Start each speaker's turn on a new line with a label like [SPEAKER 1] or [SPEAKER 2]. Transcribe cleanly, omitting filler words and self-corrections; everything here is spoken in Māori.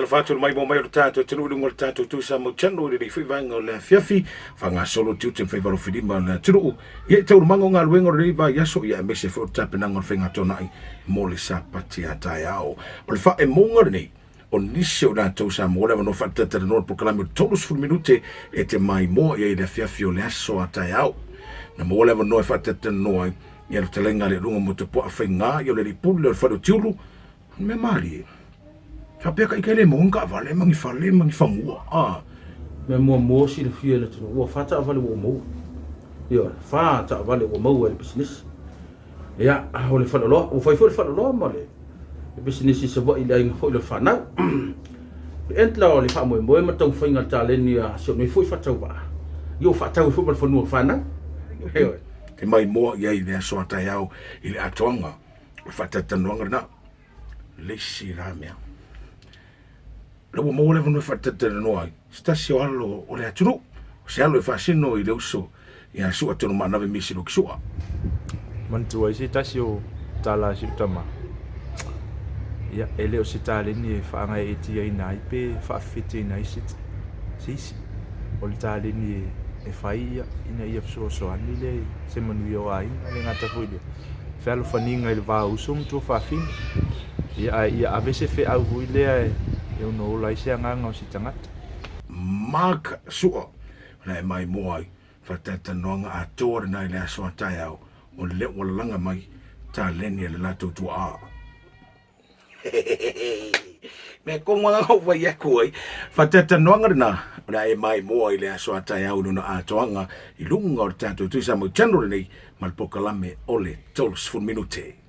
[SPEAKER 1] tala fatu mai mo mai o tato tenu ngol tato tu sa mo chano de fi vanga le fiafi fanga solo tu te favor fidima na tru ye te mango ngal wengo riva yaso ya mese fo tap na ngol fenga tona mo le sapati Taeao o le fa e monga ni o nisi o natou sa mo le no fatta te no Polokalame tolus fu minute e te mai mo ye le fiafi o le aso a Taeao na mo le no fatta te no ia le talenga le lunga mo te po afenga yo le ripule o fado tiulu me mali fa pe ka ikele mo nga vale mangi famua
[SPEAKER 2] me mo si le fiele tu o fata vale o mo yo fata vale o mo el business ya o le falo lo o foi falo lo mo le business se bo ile ngo le fana entla o le fa mo ma tau fainga taleni a so me foi fata ba yo fata o foi fano fana
[SPEAKER 1] te mai mo ia i le aso a Taeao i le atoanga o fata tanuanga na le siramea le mo le no fata tanuanga stasio alo o le aturu se alo e fasino i le uso ia su atono ma nave misi lo kisua
[SPEAKER 3] mantu ai stasio tala si tama ia ele o sitale ni fa nga e ti ai nai pe fa fiti nai sit sisi o le tale ni e faia ina ia so ani le se manu yo ai le ngata fuile felo faninga il va usum tu fa fin ia avese fe au fuile eu no lai se nga o sitangata
[SPEAKER 1] mark suo na mai moi fa tata nonga a tor na le aso a Taeao o le o langa mai ta leni le lato tu a me konga o vai akoi fa tata nonga na e mai mo i le aso a Taeao no a toanga i lunga o tato tu sa mo channel nei mal Polokalame ole tols fu minute